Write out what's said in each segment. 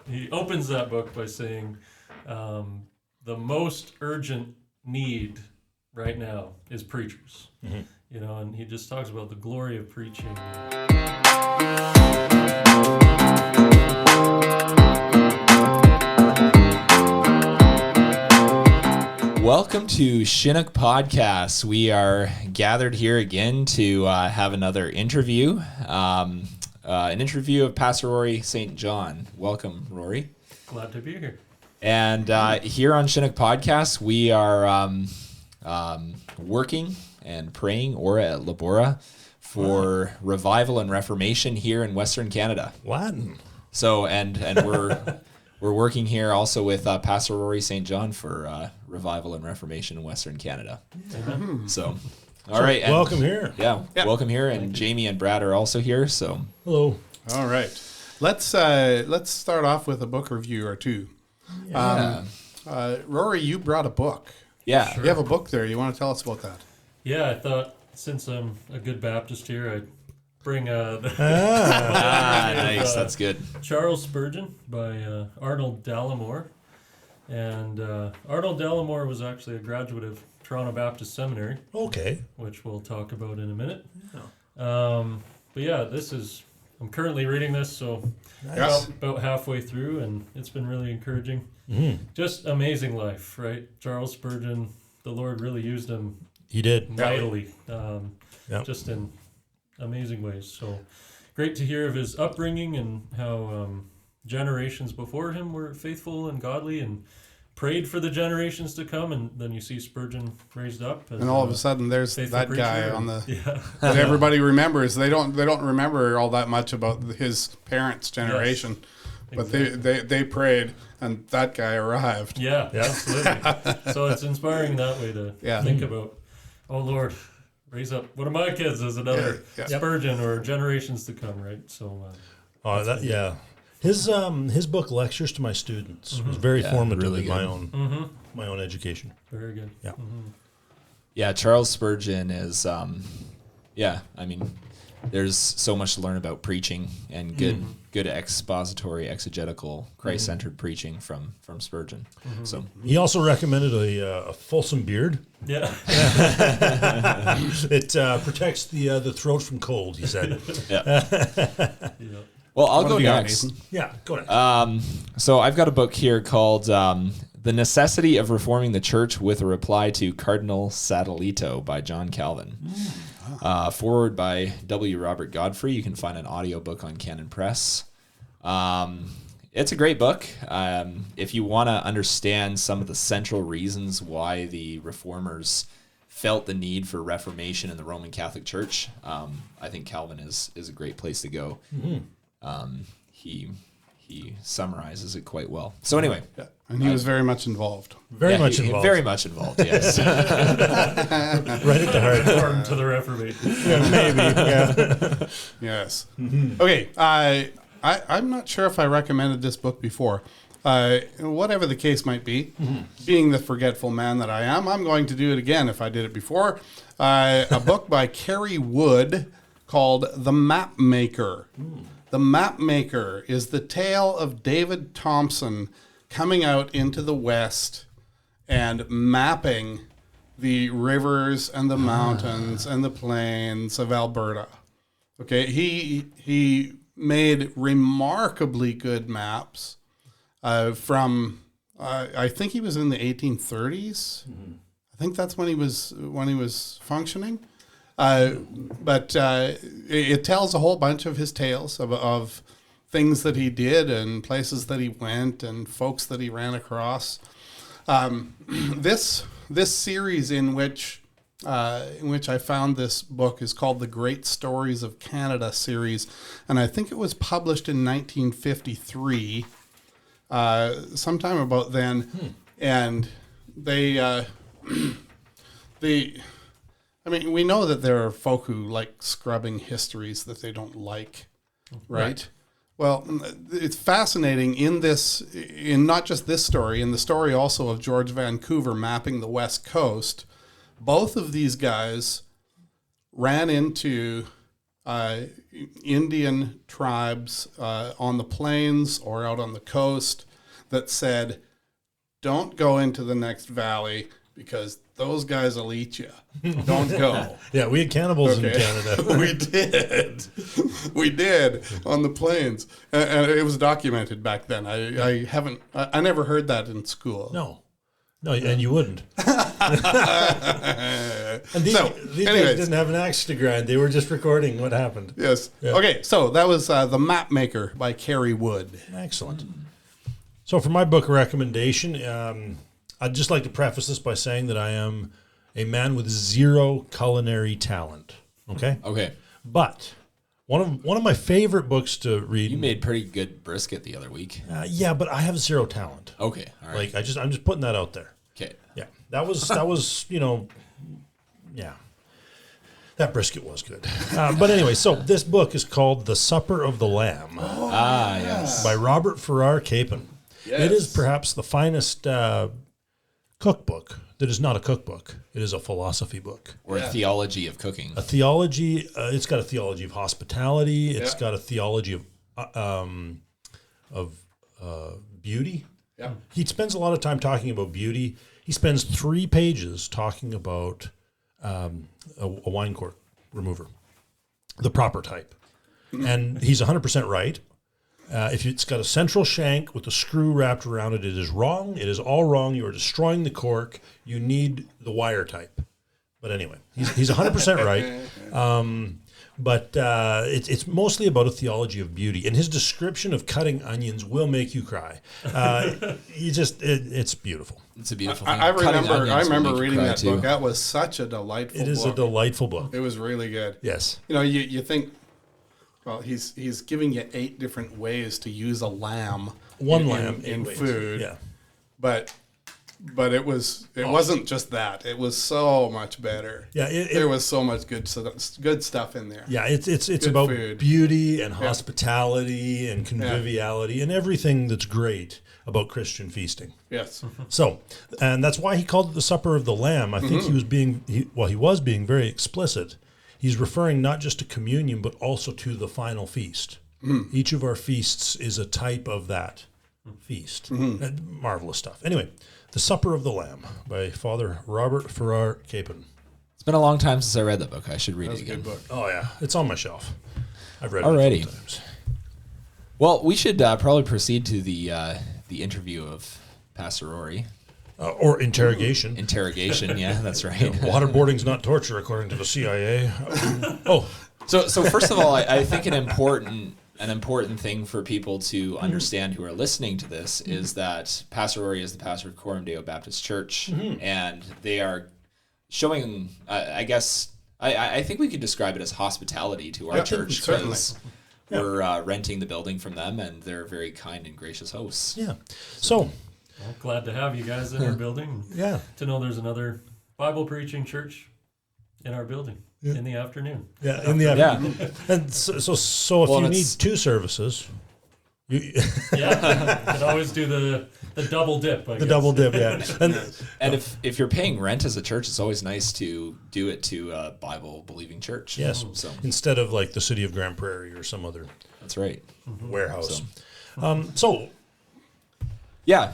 he opens that book by saying, the most urgent need right now is preachers. You know, and he just talks about the glory of preaching. Welcome to Chinook Podcast. We are gathered here again to have another interview, an interview of Pastor Rory St John. Welcome, Rory. Glad to be here. And here on Chinook Podcast, we are working and praying, Ora et Labora, for revival and reformation here in Western Canada. Latin. So, and we're working here also with Pastor Rory St John for revival and reformation in Western Canada. So, all right. And welcome here. Yeah, welcome here. And Jamie and Brad are also here. So, hello. All right. Let's start off with a book review or two. yeah. Rory, you brought a book. Yeah. You have a book there. You want to tell us about that? Yeah, I thought since I'm a good Baptist here, I'd bring nice. That's good. Charles Spurgeon by Arnold Dallimore. And Arnold Dallimore was actually a graduate of Toronto Baptist Seminary. Okay. Which we'll talk about in a minute. But yeah, I'm currently reading this, so about halfway through, and it's been really encouraging. Just amazing life, right? Charles Spurgeon, the Lord really used him. He did. Mightily, just in amazing ways. So great to hear of his upbringing and how generations before him were faithful and godly and prayed for the generations to come, and then you see Spurgeon raised up, and all of a sudden there's that guy on the that everybody remembers. They don't remember all that much about his parents' generation, but they prayed, and that guy arrived. Yeah, absolutely. So it's inspiring that way to think about, oh Lord, raise up one of my kids as another Spurgeon or generations to come, right? So His book, Lectures to My Students, was very formative really in my own education. Very good. Yeah. Yeah, Charles Spurgeon is, there's so much to learn about preaching and good expository, exegetical, Christ-centered preaching from Spurgeon. So he also recommended a fulsome beard. Yeah. It protects the throat from cold, he said. Well, I'll go next. Yeah, go next. So I've got a book here called The Necessity of Reforming the Church with a Reply to Cardinal Satellito by John Calvin. Forward by W. Robert Godfrey. You can find an audiobook on Canon Press. It's a great book. If you want to understand some of the central reasons why the Reformers felt the need for reformation in the Roman Catholic Church, I think Calvin is a great place to go. He summarizes it quite well. So ananyway. Yeah. And he was very much involved. Very much involved, yes. Right at the heart. Important to the Reformation. Maybe. Yes. Okay. I'm not sure if I recommended this book before. Whatever the case might be, being the forgetful man that I am, I'm going to do it again if I did it before. A book by Kerry Wood called The Map Maker. The Map Maker is the tale of David Thompson coming out into the West and mapping the rivers and the mountains and the plains of Alberta. Okay, he made remarkably good maps from I think he was in the 1830s. I think that's when he was functioning. But it tells a whole bunch of his tales of things that he did and places that he went and folks that he ran across. This series in which I found this book is called the Great Stories of Canada series, and I think it was published in 1953, sometime about then, and we know that there are folk who like scrubbing histories that they don't like, right? Well, it's fascinating in not just this story, in the story also of George Vancouver mapping the West Coast. Both of these guys ran into Indian tribes on the plains or out on the coast that said, don't go into the next valley because those guys will eat you. Don't go. Yeah, we had cannibals in Canada. We did on the plains, and it was documented back then. I never heard that in school. No, and you wouldn't. And these anyways, guys didn't have an axe to grind. They were just recording what happened. Yes. Yeah. Okay, so that was The Map Maker by Kerry Wood. Excellent. So for my book recommendation, I'd just like to preface this by saying that I am a man with zero culinary talent. Okay? Okay. But one of my favorite books to read. You made pretty good brisket the other week. Yeah, but I have zero talent. Okay. All right. Like I'm just putting that out there. Okay. Yeah. That was yeah. That brisket was good. But anyway, so this book is called The Supper of the Lamb. Yes. By Robert Farrar Capon. Yes. It is perhaps the finest cookbook that is not a cookbook. It is a philosophy book. Or a theology of cooking. A theology. It's got a theology of hospitality. It's got a theology of beauty. Yeah. He spends a lot of time talking about beauty. He spends 3 pages talking about a wine cork remover, the proper type. And he's 100% right. If it's got a central shank with a screw wrapped around it, it is wrong. It is all wrong. You are destroying the cork. You need the wire type. But anyway, he's 100% right. But it's mostly about a theology of beauty. And his description of cutting onions will make you cry. It's beautiful. It's a beautiful thing. I Cutting onions will remember make you reading cry, that too. book. That was such a delightful book. It is a delightful book. It was really good. Yes. You know, you think, well, he's giving you 8 different ways to use a lamb. One lamb in ways. food. Yeah. But it wasn't just that. It was so much better. Yeah, there was so much good stuff in there. Yeah, it's about food. beauty and hospitality and conviviality and everything that's great about Christian feasting. Yes. So, and that's why he called it the Supper of the Lamb. I think he was being very explicit. He's referring not just to communion, but also to the final feast. Each of our feasts is a type of that feast. Marvelous stuff. Anyway, The Supper of the Lamb by Father Robert Farrar Capon. It's been a long time since I read that book. I should read it That's a again. good book. Oh, yeah. It's on my shelf. I've read it Alrighty. a couple times. Well, we should probably proceed to the interview of Pastor Rory. Or interrogation. Interrogation, yeah, that's right. Waterboarding's not torture, according to the CIA. So first of all, I think an important thing for people to understand who are listening to this is that Pastor Rory is the pastor of Coram Deo Baptist Church, and they are showing, I guess, I think we could describe it as hospitality to our church, certainly. because we're renting the building from them, and they're very kind and gracious hosts. Yeah. So, Well, glad to have you guys in our building. yeah. To know there's another Bible preaching church in our building in the afternoon. Yeah, in the afternoon. And so if Well, you it's- need 2 services, you Yeah, could always do the double dip. I the guess. double dip, yeah. And if you're paying rent as a church, it's always nice to do it to a Bible-believing church. Yes. So Instead of like the city of Grand Prairie or some other that's right. warehouse. So Yeah.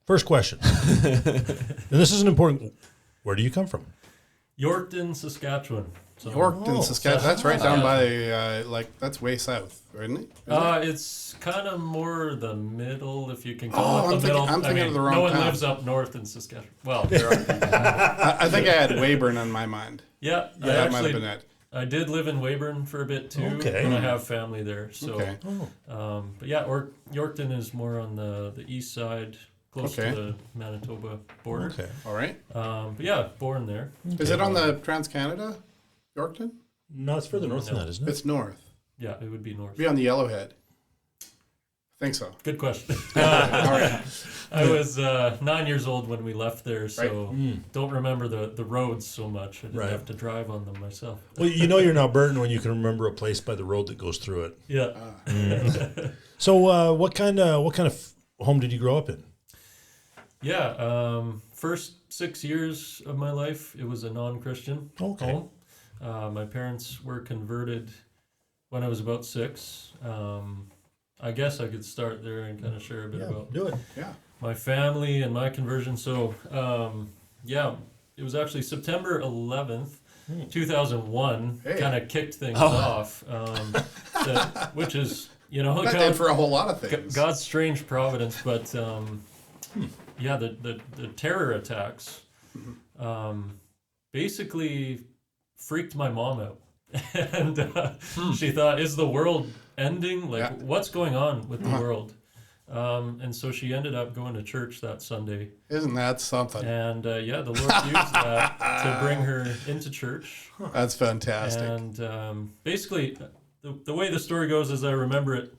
first question, and this is an important, where do you come from? Yorkton, Saskatchewan. So, Yorkton, Saskatchewan. That's right down by, that's way south, isn't it? it's kind of more the middle, if you can call it I'm the middle. thinking of the wrong No one town. lives up north in Saskatchewan. Well, there are people. I think I had Weyburn on my mind. Yeah, That might have been it. I did live in Weyburn for a bit too, Okay. and I have family there. So, Okay. but yeah, Yorkton is more on the east side, close Okay. to the Manitoba border. Okay. All right. But yeah, born there. Is it on the Trans-Canada, Yorkton? No, it's further north than that, isn't it? It's north. Yeah, it would be north. Be on the Yellowhead. I think so. Good question. All right. I was 9 years old when we left there, so don't remember the roads so much. I didn't Right. have to drive on them myself. Well, you know you're not Albertan when you can remember a place by the road that goes through it. Yeah. So, what kind of home did you grow up in? Yeah. First 6 years of my life, it was a non-Christian Okay. home. My parents were converted when I was about 6. I guess I could start there and kind of share a bit about Do it. Yeah. my family and my conversion. So, it was actually September 11th, 2001, Hey. kind of kicked things off, which is, That did for a whole lot of things. God's strange providence. But, the terror attacks basically freaked my mom out. And she thought, is the world ending? Like, what's going on with the world? And so she ended up going to church that Sunday. Isn't that something? And the Lord used that to bring her into church. That's fantastic. And basically, the way the story goes, as I remember it,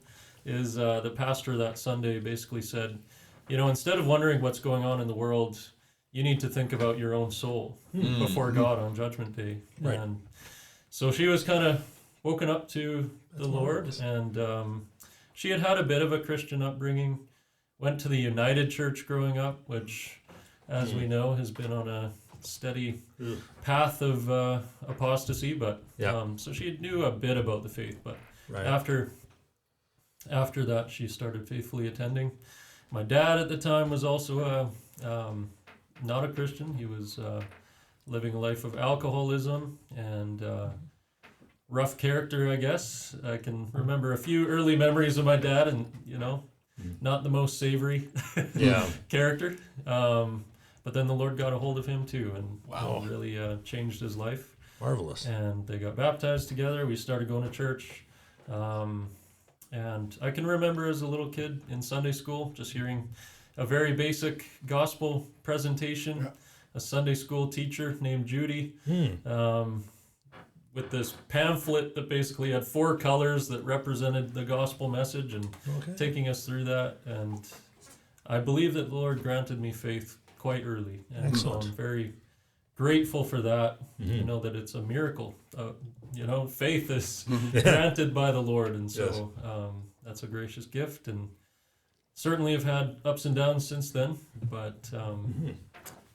is the pastor that Sunday basically said, instead of wondering what's going on in the world, you need to think about your own soul before God on Judgment Day. Right. And so she was kind of woken up to the Lord, and she had a bit of a Christian upbringing, went to the United Church growing up, which, as we know, has been on a steady path of apostasy. But so she knew a bit about the faith. But after that, she started faithfully attending. My dad at the time was also not a Christian. He was living a life of alcoholism and rough character, I guess. I can remember a few early memories of my dad, and not the most savory character. But then the Lord got a hold of him too, and really changed his life. Marvelous. And they got baptized together. We started going to church. And I can remember as a little kid in Sunday school just hearing a very basic gospel presentation, a Sunday school teacher named Judy, with this pamphlet that basically had 4 colors that represented the gospel message, and taking us through that. And I believe that the Lord granted me faith quite early. And so I'm very grateful for that, that it's a miracle. Faith is granted by the Lord. And so that's a gracious gift. And certainly have had ups and downs since then. But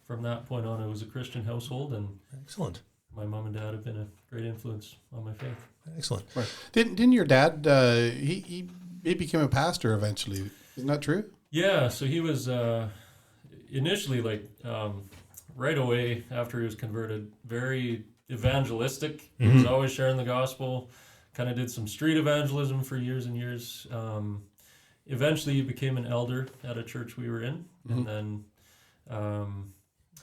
from that point on, it was a Christian household. And excellent. My mom and dad have been a great influence on my faith. Excellent. Right. Didn't your dad, he became a pastor eventually. Isn't that true? Yeah, so he was initially right away after he was converted, very evangelistic. He was always sharing the gospel, kind of did some street evangelism for years and years. Eventually he became an elder at a church we were in, and then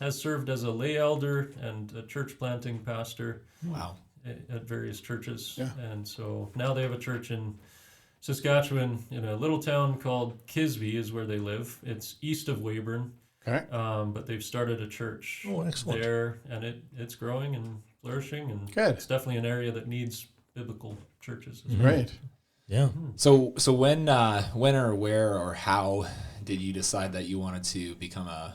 has served as a lay elder and a church planting pastor at various churches. Yeah. And so now they have a church in Saskatchewan in a little town called Kisby is where they live. It's east of Weyburn. Okay. But they've started a church there, and it's growing and flourishing, and it's definitely an area that needs biblical churches as well. Right. Yeah. So when or where or how did you decide that you wanted to become a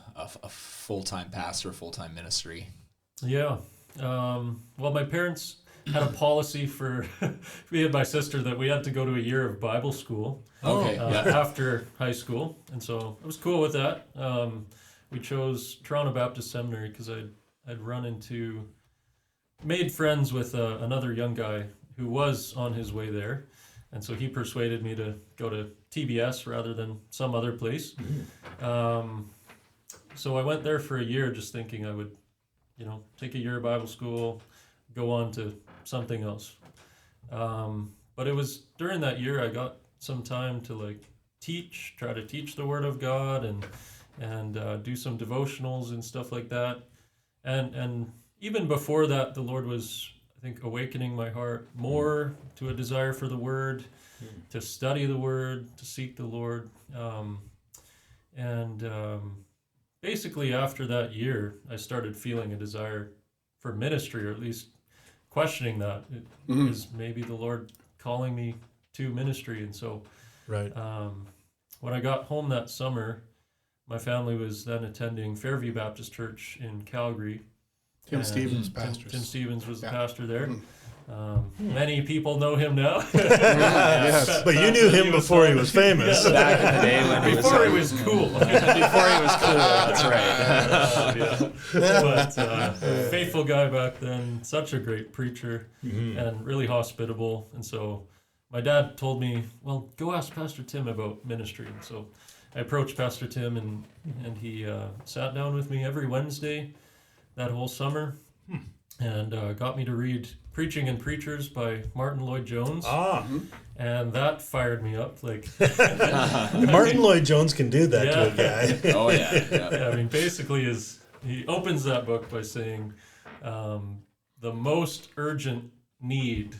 full-time pastor, full-time ministry? Yeah. Well, my parents had a policy for me and my sister that we had to go to a year of Bible school after high school. And so I was cool with that. We chose Toronto Baptist Seminary because I'd made friends with another young guy who was on his way there. And so he persuaded me to go to TBS rather than some other place. So I went there for a year just thinking I would, take a year of Bible school, go on to something else. But it was during that year I got some time to try to teach the Word of God and do some devotionals and stuff like that. And even before that, the Lord was, I think, awakening my heart more to a desire for the Word, to study the Word, to seek the Lord. Basically after that year, I started feeling a desire for ministry, or at least questioning that. Is maybe the Lord calling me to ministry? And so when I got home that summer, my family was then attending Fairview Baptist Church in Calgary. Tim Stevens was the pastor the pastor there. Many people know him now. Yes. But you knew him before he was famous. Back in the day when Before he was cool. before he was cool. That's right. But faithful guy back then, such a great preacher, and really hospitable. And so my dad told me, well, go ask Pastor Tim about ministry. And so I approached Pastor Tim, and he sat down with me every Wednesday that whole summer, and got me to read Preaching and Preachers by Martin Lloyd-Jones. And that fired me up. Like Martin Lloyd-Jones can do that to a guy. Oh yeah. yeah, I mean, basically, he opens that book by saying, the most urgent need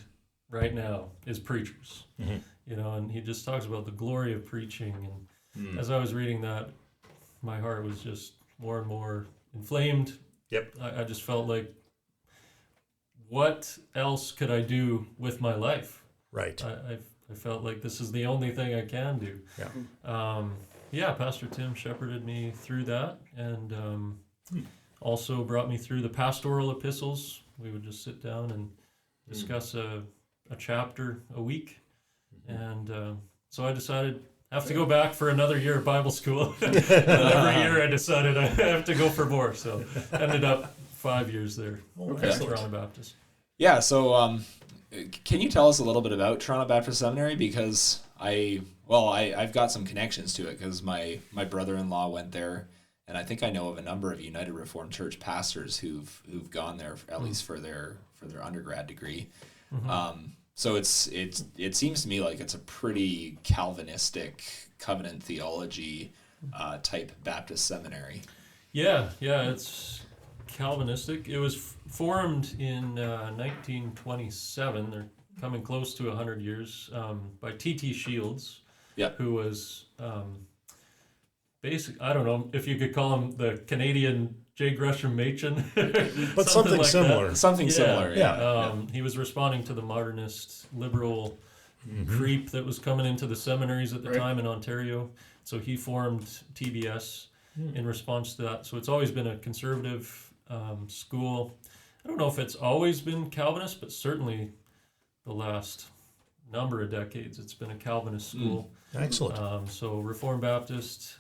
right now is preachers. You know, and he just talks about the glory of preaching. And as I was reading that, my heart was just more and more inflamed. Yep. I just felt like, what else could I do with my life? Right. I felt like this is the only thing I can do. Yeah. Pastor Tim shepherded me through that, and also brought me through the pastoral epistles. We would just sit down and discuss a chapter a week, and so I decided I have to go back for another year of Bible school. And every year I decided I have to go for more, so ended up 5 years there at Toronto Baptist. Yeah, so can you tell us a little bit about Toronto Baptist Seminary? Because I've got some connections to it, because my brother-in-law went there, and I think I know of a number of United Reformed Church pastors who've gone there at least for their undergrad degree. So it seems to me like it's a pretty Calvinistic covenant theology type Baptist seminary. Yeah, it's Calvinistic. It was formed in 1927. They're coming close to 100 years, by T.T. Shields, who was I don't know if you could call him the Canadian J. Gresham Machen. But something like similar. that. Something similar, yeah. He was responding to the modernist liberal creep that was coming into the seminaries at the time in Ontario. So he formed TBS in response to that. So it's always been a conservative school. I don't know if it's always been Calvinist, but certainly the last number of decades it's been a Calvinist school. Excellent. So Reformed Baptist,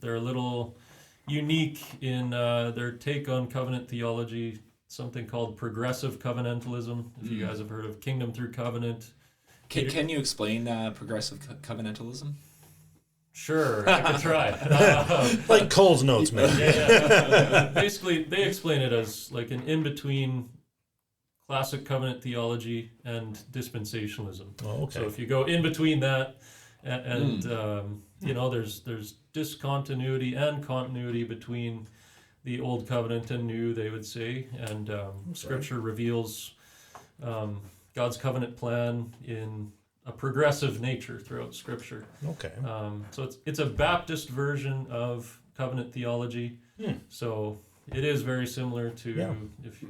they're a little unique in their take on covenant theology, something called progressive covenantalism. If you guys have heard of kingdom through covenant. Can you explain progressive covenantalism? Sure, I could try. Like Cole's notes, man. Basically, they explain it as like an in-between classic covenant theology and dispensationalism. Oh, okay. So if you go in between that, and there's discontinuity and continuity between the old covenant and new, they would say, and Scripture reveals God's covenant plan in a progressive nature throughout Scripture. Okay. So it's a Baptist version of covenant theology. So it is very similar to if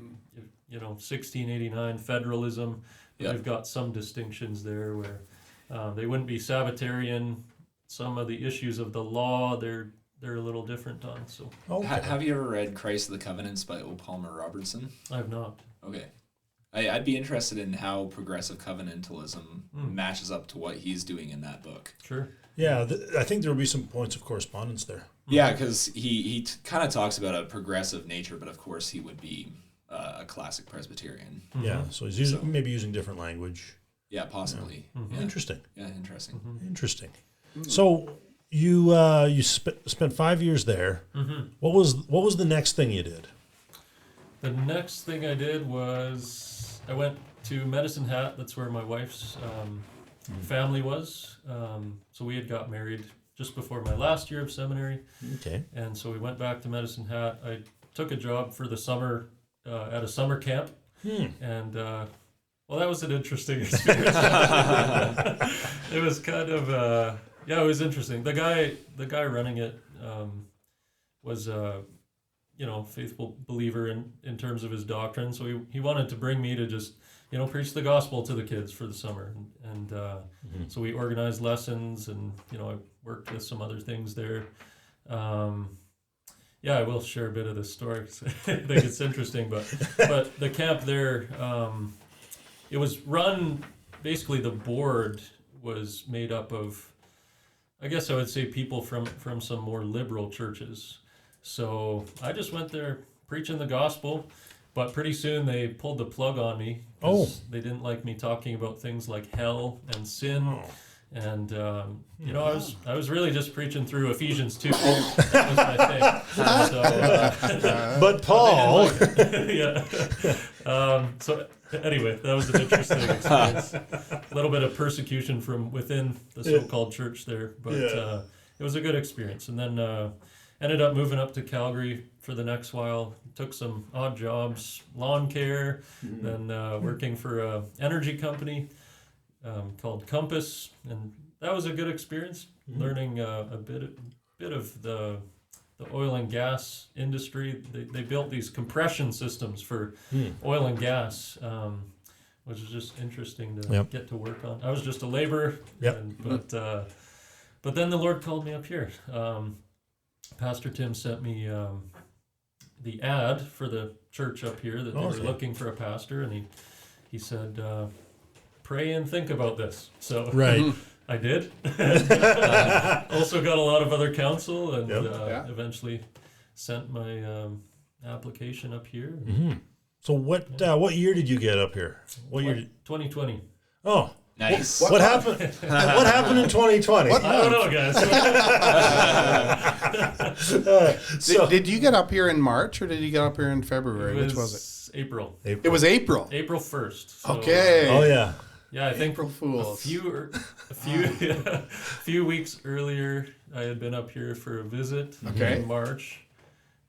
1689 federalism. They've got some distinctions there where they wouldn't be Sabbatarian. Some of the issues of the law they're a little different on. So have you ever read Christ of the Covenants by O. Palmer Robertson? I have not. Okay. I'd be interested in how progressive covenantalism matches up to what he's doing in that book. Sure. Yeah, I think there will be some points of correspondence there. Yeah, because he kind of talks about a progressive nature, but of course he would be a classic Presbyterian. Yeah, so he's maybe using different language. Yeah, possibly. Yeah. Interesting. Yeah, interesting. Interesting. So you spent 5 years there. What was the next thing you did? The next thing I did was I went to Medicine Hat. That's where my wife's family was. So we had got married just before my last year of seminary. Okay. And so we went back to Medicine Hat. I took a job for the summer at a summer camp. And that was an interesting experience. It was kind of it was interesting. The guy running it was faithful believer in terms of his doctrine. So he wanted to bring me to just preach the gospel to the kids for the summer, and so we organized lessons, and I worked with some other things there. I will share a bit of this story 'cause I think it's interesting, but the camp there, it was run, basically the board was made up of, I guess I would say, people from some more liberal churches. So I just went there preaching the gospel, but pretty soon they pulled the plug on me. They didn't like me talking about things like hell and sin. And I was really just preaching through Ephesians 2. That was my thing. So, but Paul, so anyway, that was an interesting experience. A little bit of persecution from within the so-called church there, but it was a good experience. And then ended up moving up to Calgary for the next while. Took some odd jobs, lawn care, then working for an energy company called Compass, and that was a good experience. Learning a bit of the oil and gas industry. They built these compression systems for oil and gas, which is just interesting to get to work on. I was just a laborer, but then the Lord called me up here. Pastor Tim sent me the ad for the church up here that they were looking for a pastor, and he said, pray and think about this. So I did. Also got a lot of other counsel, and eventually sent my application up here. So what year did you get up here? What year? 2020. Oh, nice. What happened? What happened in 2020? I don't know, guys. Did you get up here in March, or did you get up here in February? Which was it? April. It was April. April 1st. So, Okay. Oh yeah. Yeah, I think April Fools. a few weeks earlier, I had been up here for a visit in March,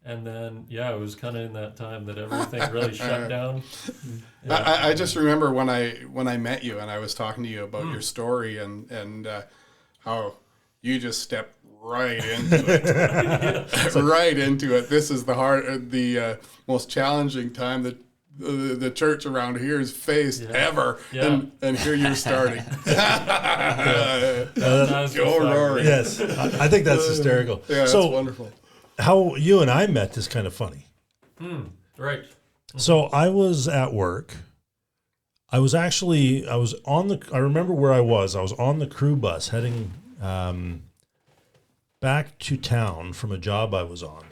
and then it was kind of in that time that everything really shut down. I just remember when I met you and I was talking to you about your story and how you just stepped right into it, right into it. This is the most challenging time that the church around here has faced ever, and here you're starting. Go Rory. Yes, I think that's hysterical. Yeah, that's wonderful. How you and I met is kind of funny. Right. So I was at work. I remember where I was. I was on the crew bus heading back to town from a job I was on.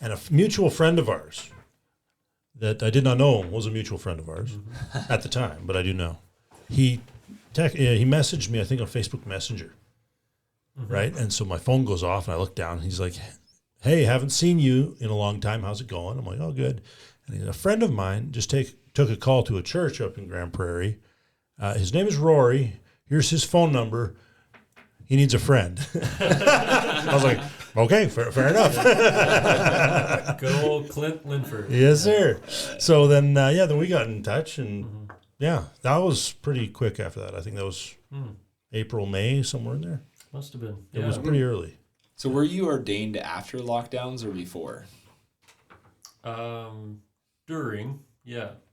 And a mutual friend of ours that I did not know was a mutual friend of ours at the time, but I do know. He messaged me, I think, on Facebook Messenger. Right? And so my phone goes off and I look down and he's like, hey, haven't seen you in a long time. How's it going? I'm like, oh, good. And a friend of mine just took a call to a church up in Grand Prairie. His name is Rory. Here's his phone number. He needs a friend. I was like, okay, fair enough. Good old Clint Linford. Yes, sir. So then, then we got in touch, and that was pretty quick after that. I think that was April, May, somewhere in there. Must have been. It was pretty early. So were you ordained after lockdowns or before? During,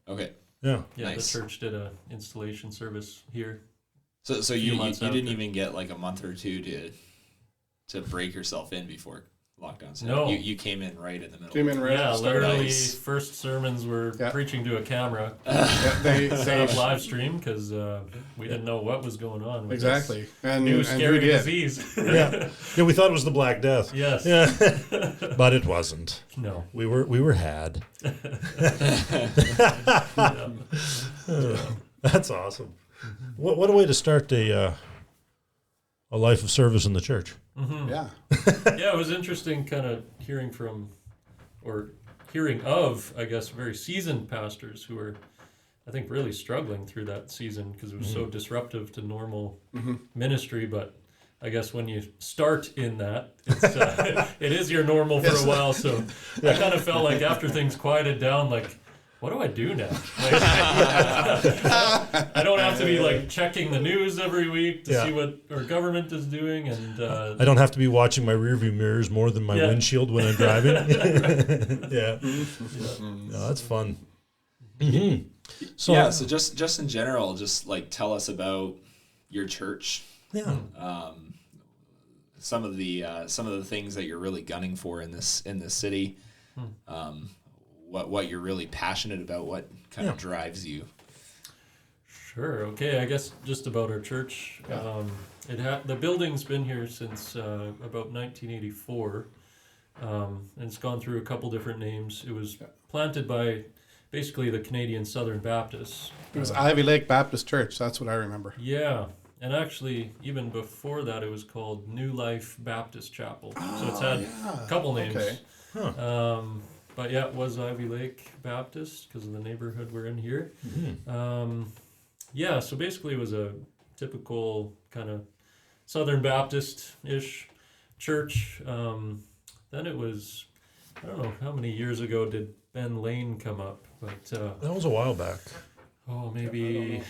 Okay. Yeah. Nice. The church did a installation service here. So you didn't even get like a month or two to break yourself in before lockdowns. No. You came in right in the middle. Came in right at the start. Literally Nice. first sermons were preaching to a camera. They Set up live stream because we didn't know what was going on with exactly. this And new and scary who did? disease. Yeah, we thought it was the Black Death. Yes. Yeah, but it wasn't. No. We were had. That's awesome. What a way to start a life of service in the church. Yeah. Yeah, it was interesting kind of hearing of, I guess, very seasoned pastors who were, I think, really struggling through that season because it was so disruptive to normal ministry. But I guess when you start in that, it's, it is your normal for a while. So I kind of felt like after things quieted down, like, what do I do now? Like, I don't have to be like checking the news every week to see what our government is doing, and I don't have to be watching my rearview mirrors more than my windshield when I'm driving. No, that's fun. So so just in general, just like tell us about your church. Yeah. Some of the things that you're really gunning for in this city. Hmm. What you're really passionate about, what kind of drives you. Sure. Okay. I guess just about our church. Yeah. The building's been here since about 1984, and it's gone through a couple different names. It was planted by basically the Canadian Southern Baptists. It was Ivy Lake Baptist Church. That's what I remember. Yeah, and actually, even before that, it was called New Life Baptist Chapel. So it's had a couple names. Okay. But yeah, it was Ivy Lake Baptist because of the neighborhood we're in here. Yeah, so basically it was a typical kind of Southern Baptist-ish church. Then it was, I don't know, how many years ago did Ben Lane come up? But That was a while back. maybe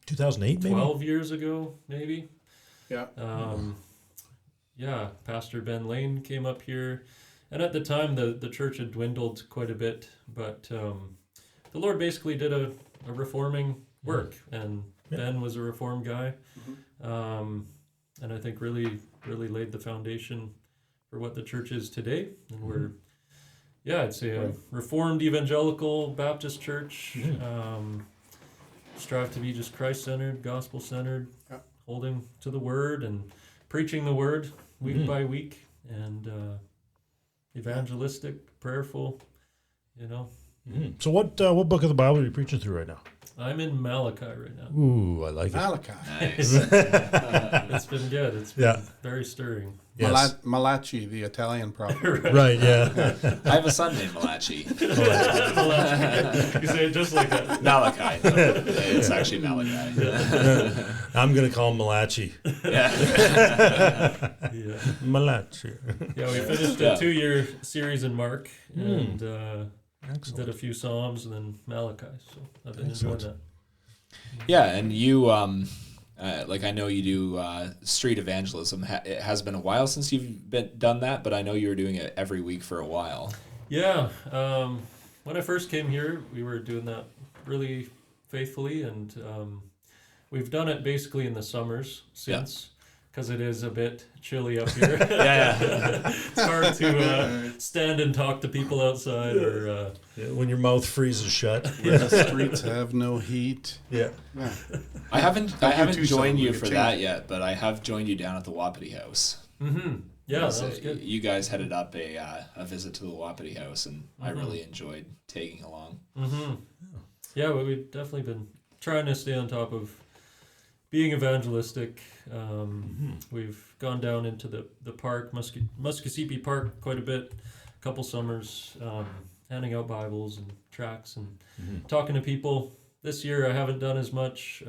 2008, maybe? 12 years ago, maybe. Yeah. Yeah, Pastor Ben Lane came up here. And at the time, the church had dwindled quite a bit. But the Lord basically did a reforming work. And Ben was a reformed guy. And I think really laid the foundation for what the church is today. And we're, I'd say a Reformed Evangelical Baptist church. Strive to be just Christ-centered, gospel-centered, holding to the Word and preaching the Word week by week, and evangelistic, prayerful, So what book of the Bible are you preaching through right now? I'm in Malachi right now. Ooh, I like it. Malachi. Nice. It's been good. It's been very stirring. Yes. Malachi, the Italian prophet. Right, yeah. I have a son named Malachi. You say it just like that. Malachi. It's actually Malachi. I'm going to call him Malachi. Yeah. Yeah. Malachi. Yeah, we finished a 2-year series in Mark, and Excellent. did a few Psalms, and then Malachi. So I've been enjoying that. Yeah, and you, I know you do street evangelism. It has been a while since you've done that, but I know you were doing it every week for a while. Yeah. When I first came here, we were doing that really faithfully, and we've done it basically in the summers since, because it is a bit chilly up here. It's hard to stand and talk to people outside, or When your mouth freezes shut. The streets have no heat. Yeah. I haven't too, joined you son. for that yet, but I have joined you down at the Wapiti House. yeah, that So was good. you guys headed up a visit to the Wapiti House, and I really enjoyed tagging along. Yeah, but we've definitely been trying to stay on top of being evangelistic. We've gone down into the park, Muskosipi Park, quite a bit, a couple summers, handing out Bibles and tracts and talking to people. This year I haven't done as much.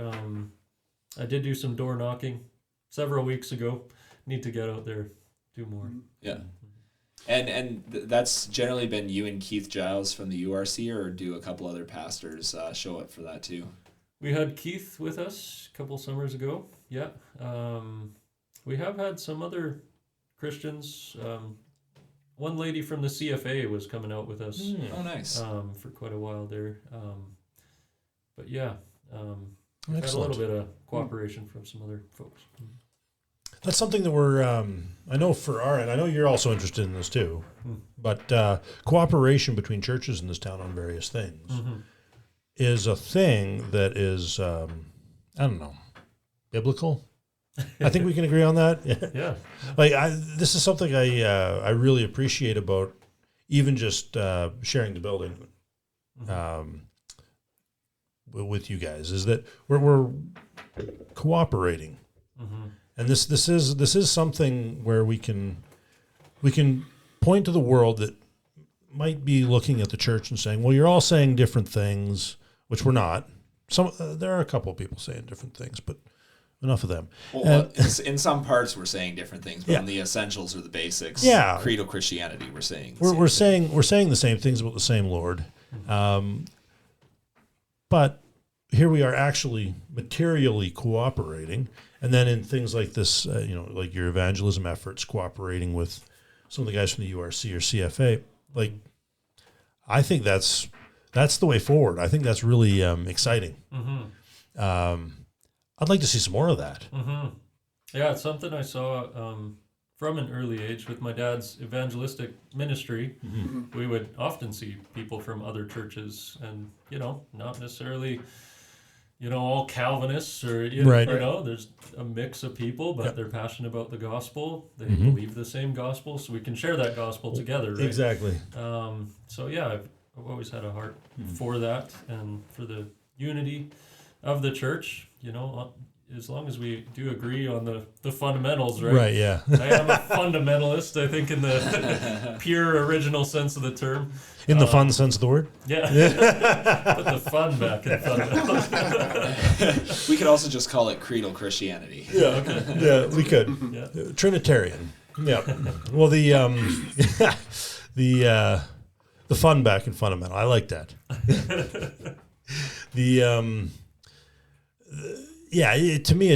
I did do some door knocking several weeks ago. Need to get out there, do more. Yeah. And that's generally been you and Keith Giles from the URC, or do a couple other pastors show up for that too? We had Keith with us a couple summers ago. Yeah. We have had some other Christians. One lady from the CFA was coming out with us Oh, nice. for quite a while there. But yeah, we've had a Excellent. little bit of cooperation from some other folks. That's something that we're, I know for our end, I know you're also interested in this too, but cooperation between churches in this town on various things is a thing that is, I don't know, biblical. I think we can agree on that. Yeah. This is something I really appreciate about even just sharing the building with you guys, is that we're cooperating. And this is something where we can point to the world that might be looking at the church and saying, well, you're all saying different things, which we're not. There are a couple of people saying different things, but enough of them. Well, in some parts we're saying different things, but on the essentials or the basics, creedal Christianity, we're saying we're saying the same things about the same Lord, but here we are actually materially cooperating. And then in things like this, like your evangelism efforts, cooperating with some of the guys from the URC or CFA, I think that's the way forward. I think that's really exciting. I'd like to see some more of that. Yeah, it's something I saw from an early age with my dad's evangelistic ministry. We would often see people from other churches, and not necessarily all Calvinists or Right. there's a mix of people, but they're passionate about the gospel. They Mm-hmm. believe the same gospel, so we can share that gospel together, right? Exactly. So yeah, I've always had a heart for that and for the unity of the church. As long as we do agree on the fundamentals, right? Right. Yeah. I am a fundamentalist, I think, in the pure original sense of the term. In the fun sense of the word. Yeah. Put the fun back in fundamentals. We could also just call it creedal Christianity. Yeah. Okay. Yeah, we could. Yeah. Trinitarian. Yeah. Well, the fun back in fundamental. I like that. To me,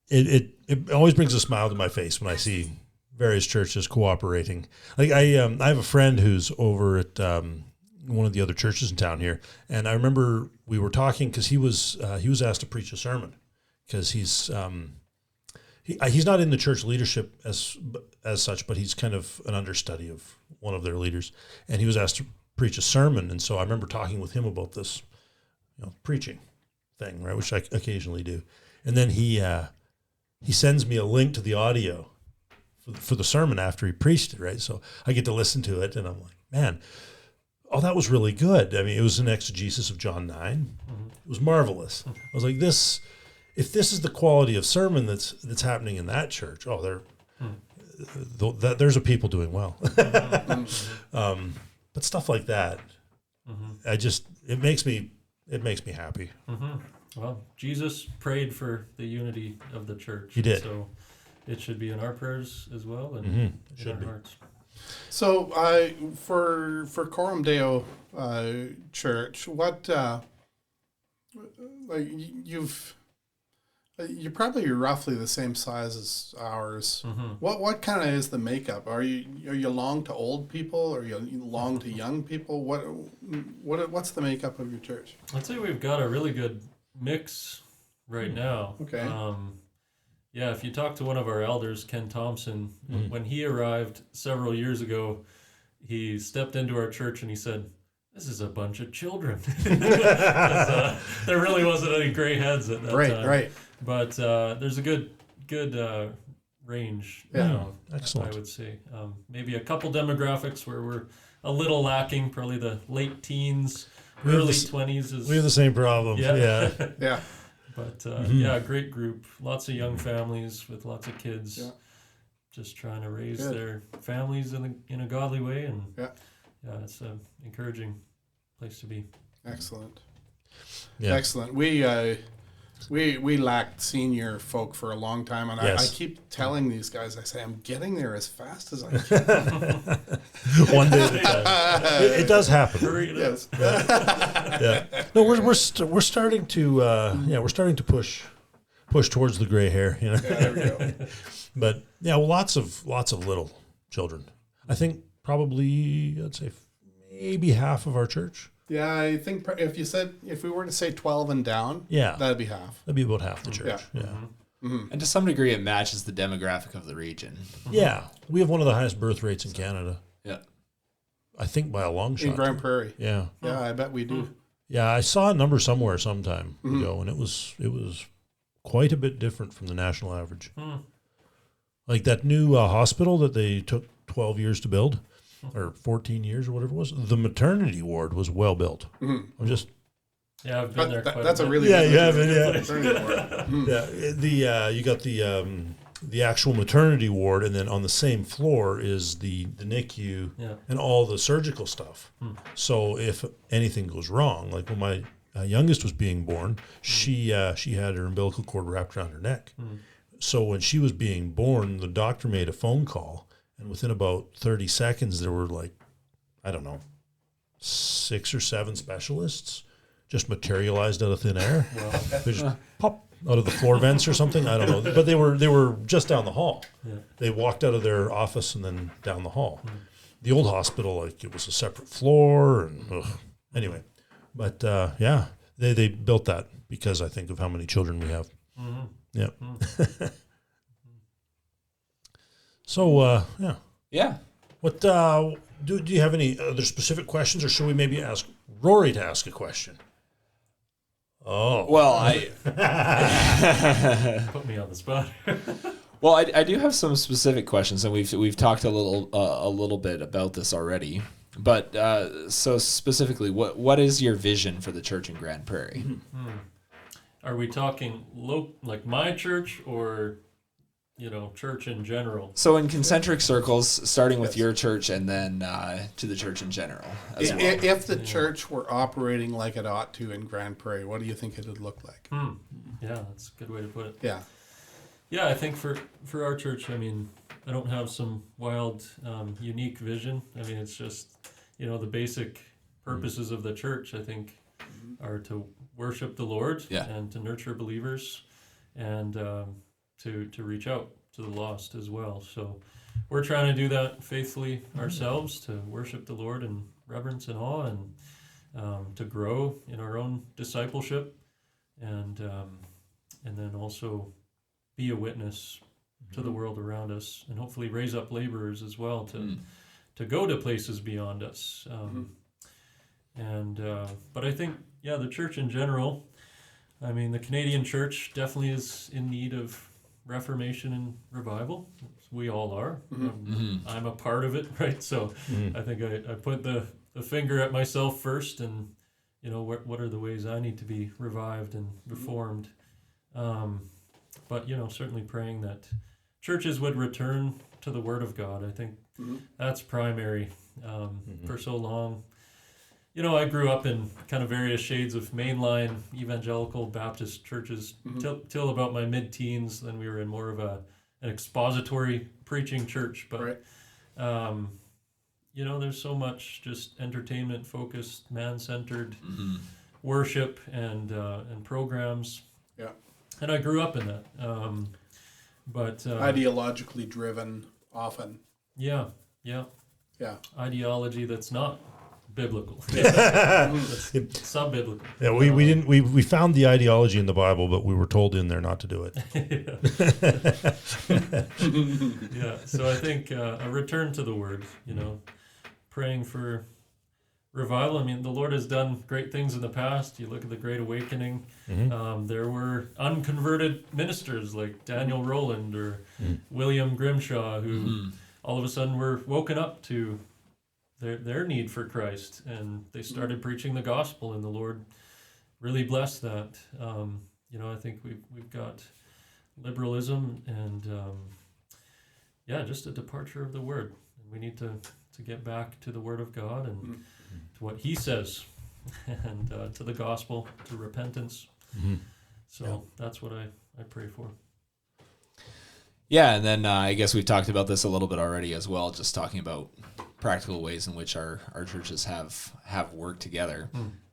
it always brings a smile to my face when I see various churches cooperating. Like I have a friend who's over at one of the other churches in town here, and I remember we were talking because he was asked to preach a sermon because he's not in the church leadership as such, but he's kind of an understudy of one of their leaders, and he was asked to preach a sermon, and so I remember talking with him about this, preaching thing, right, which I occasionally do, and then he sends me a link to the audio for the sermon after he preached it, right? So I get to listen to it, and I'm like, man, that was really good. I mean, it was an exegesis of John 9. Mm-hmm. It was marvelous. I was like, if this is the quality of sermon that's happening in that church, there's a people doing well. But stuff like that, it makes me happy. Mm-hmm. Well, Jesus prayed for the unity of the church. He did. So it should be in our prayers as well, and in our hearts. So, for Coram Deo Church, what you're probably roughly the same size as ours. Mm-hmm. What kind of is the makeup? Are you long to old people, or you long to young people? What's the makeup of your church? I'd say we've got a really good mix right now. Okay. Yeah, if you talk to one of our elders, Ken Thompson, when he arrived several years ago, he stepped into our church and he said, "This is a bunch of children." There really wasn't any gray heads at that time. Right. But there's a good range. Excellent. I would say maybe a couple demographics where we're a little lacking, probably the late teens, early 20s. We have the same problem. Yeah. Yeah. But great group. Lots of young families with lots of kids. Yeah. Just trying to raise their families in a godly way, and it's an encouraging place to be. Excellent. Yeah. Excellent. We lacked senior folk for a long time, and I keep telling these guys, I say, I'm getting there as fast as I can. One day at a time. It does happen. Yes. Yeah. No, we're starting to push towards the gray hair. Yeah, there we go. But lots of little children. I think probably I'd say maybe half of our church. Yeah, I think if we were to say 12 and down, that'd be half. That'd be about half the church. Yeah. Mm-hmm. And to some degree, it matches the demographic of the region. Yeah, we have one of the highest birth rates in Canada. Yeah, I think by a long shot. In Grand Prairie. Yeah. Yeah, I bet we do. Yeah, I saw a number somewhere sometime ago, and it was quite a bit different from the national average. Like that new hospital that they took 12 years to build, or 14 years or whatever it was, the maternity ward was well built. I'm just... Yeah, I've been there quite that's a bit. A really good you have it, yeah. You got the actual maternity ward, and then on the same floor is the NICU and all the surgical stuff. So if anything goes wrong, like when my youngest was being born, she had her umbilical cord wrapped around her neck. So when she was being born, the doctor made a phone call, and within about 30 seconds, there were 6 or 7 specialists just materialized out of thin air. Wow. They just pop out of the floor vents or something. I don't know. But they were just down the hall. Yeah. They walked out of their office and then down the hall. The old hospital, it was a separate floor. And anyway, but they built that because I think of how many children we have. Yeah. So, Yeah. What do you have any other specific questions, or should we maybe ask Rory to ask a question? Oh. Well, Put me on the spot. Well, I do have some specific questions, and we've talked a little bit about this already. But so specifically, what is your vision for the church in Grand Prairie? Are we talking like my church, or church in general? So in concentric circles, starting with your church and then to the church in general as well. If the church were operating like it ought to in Grand Prairie, what do you think it would look like? Yeah, that's a good way to put it. Yeah, I think for our church, I mean, I don't have some wild, unique vision. I mean, it's just, the basic purposes of the church, I think, are to worship the Lord and to nurture believers and to reach out to the lost as well. So we're trying to do that faithfully ourselves, to worship the Lord in reverence and awe, and to grow in our own discipleship, and then also be a witness to the world around us, and hopefully raise up laborers as well to go to places beyond us. But I think, the church in general, I mean, the Canadian church definitely is in need of reformation and revival. We all are. I'm a part of it, right? So I think I put the finger at myself first, and what are the ways I need to be revived and reformed. But certainly praying that churches would return to the Word of God. I think that's primary. For so long, I grew up in kind of various shades of mainline evangelical Baptist churches till about my mid-teens. Then we were in more of an expository preaching church. But, there's so much just entertainment-focused, man-centered worship and programs. Yeah. And I grew up in that. But ideologically driven often. Yeah. Ideology that's not biblical. It's sub-biblical. Yeah, we found the ideology in the Bible, but we were told in there not to do it. So I think a return to the Word, praying for revival. I mean, the Lord has done great things in the past. You look at the Great Awakening. There were unconverted ministers like Daniel Rowland or William Grimshaw who all of a sudden were woken up to their need for Christ, and they started preaching the gospel, and the Lord really blessed that. I think we've got liberalism and just a departure of the Word. And we need to get back to the Word of God and to what He says, and to the gospel, to repentance. So that's what I pray for. Yeah, and then I guess we've talked about this a little bit already as well, just talking about practical ways in which our churches have worked together.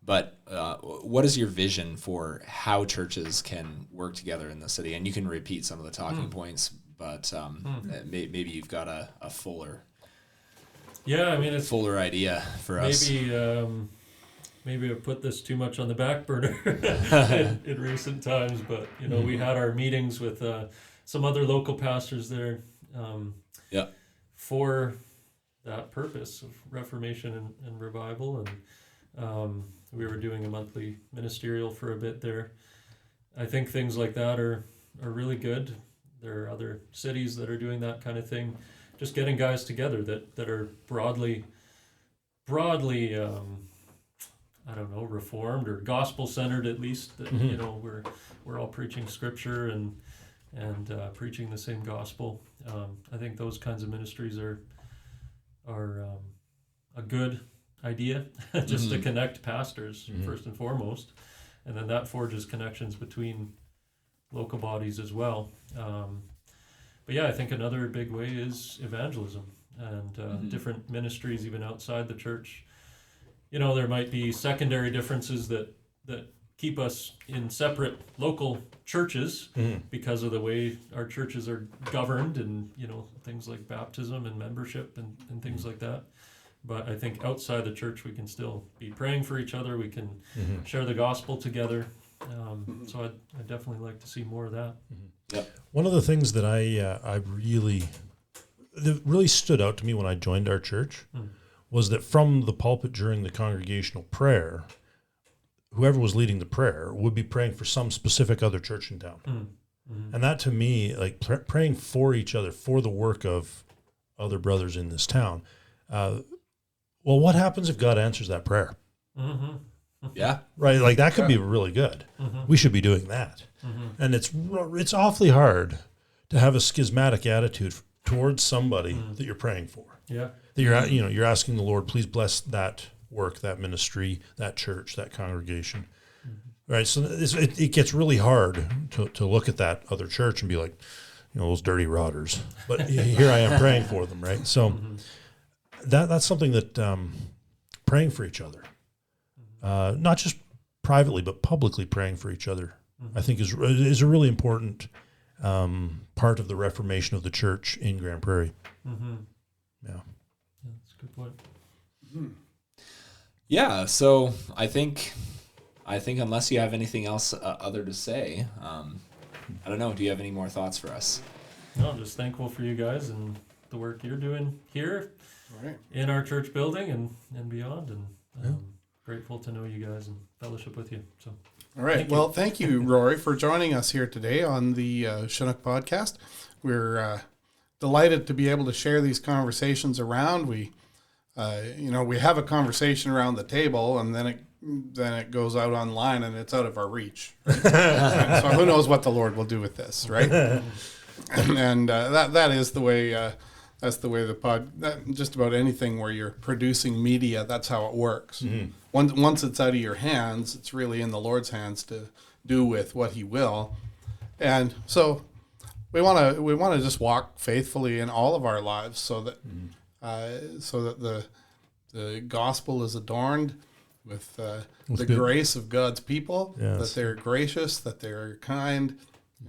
But what is your vision for how churches can work together in the city? And you can repeat some of the talking points, but maybe you've got a fuller it's fuller idea for us. Maybe I've put this too much on the back burner in recent times, but we had our meetings with some other local pastors there for that purpose of reformation and revival, and we were doing a monthly ministerial for a bit there. I think things like that are really good. There are other cities that are doing that kind of thing, just getting guys together that are broadly I don't know, reformed or gospel centered, at least, that we're all preaching scripture and preaching the same gospel. I think those kinds of ministries are a good idea, just to connect pastors first and foremost, and then that forges connections between local bodies as well. But I think another big way is evangelism and different ministries even outside the church. There might be secondary differences that keep us in separate local churches because of the way our churches are governed, and things like baptism and membership and things like that. But I think outside the church we can still be praying for each other. We can share the gospel together. So I'd definitely like to see more of that. One of the things that that really stood out to me when I joined our church was that from the pulpit during the congregational prayer, whoever was leading the prayer would be praying for some specific other church in town. Mm-hmm. And that to me, like praying for each other, for the work of other brothers in this town. Well, what happens if God answers that prayer? Mm-hmm. Yeah. Right. Like that could be really good. Mm-hmm. We should be doing that. Mm-hmm. And it's awfully hard to have a schismatic attitude towards somebody that you're praying for. Yeah. That you're asking the Lord, please bless that work, that ministry, that church, that congregation. Mm-hmm. Right. So it gets really hard to look at that other church and be like, those dirty rotters. But here I am praying for them. Right. So that's something that praying for each other, not just privately, but publicly praying for each other, I think is a really important part of the reformation of the church in Grand Prairie. Mm-hmm. Yeah. That's a good point. Mm-hmm. Yeah. So I think unless you have anything else other to say, I don't know. Do you have any more thoughts for us? No, I'm just thankful for you guys and the work you're doing here in our church building and beyond, and grateful to know you guys and fellowship with you. So, all right. Thank you, Rory, for joining us here today on the Chinook podcast. We're delighted to be able to share these conversations around. We have a conversation around the table, and then it goes out online, and it's out of our reach. Right? So who knows what the Lord will do with this, right? And that is the way. That's the way just about anything where you're producing media, that's how it works. Mm-hmm. Once it's out of your hands, it's really in the Lord's hands to do with what He will. And so we want to just walk faithfully in all of our lives, so that the gospel is adorned with the grace of God's people. Yes. That they're gracious, that they're kind,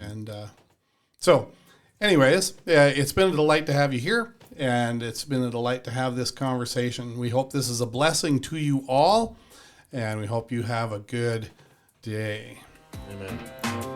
and so. Anyways, it's been a delight to have you here, and it's been a delight to have this conversation. We hope this is a blessing to you all, and we hope you have a good day. Amen.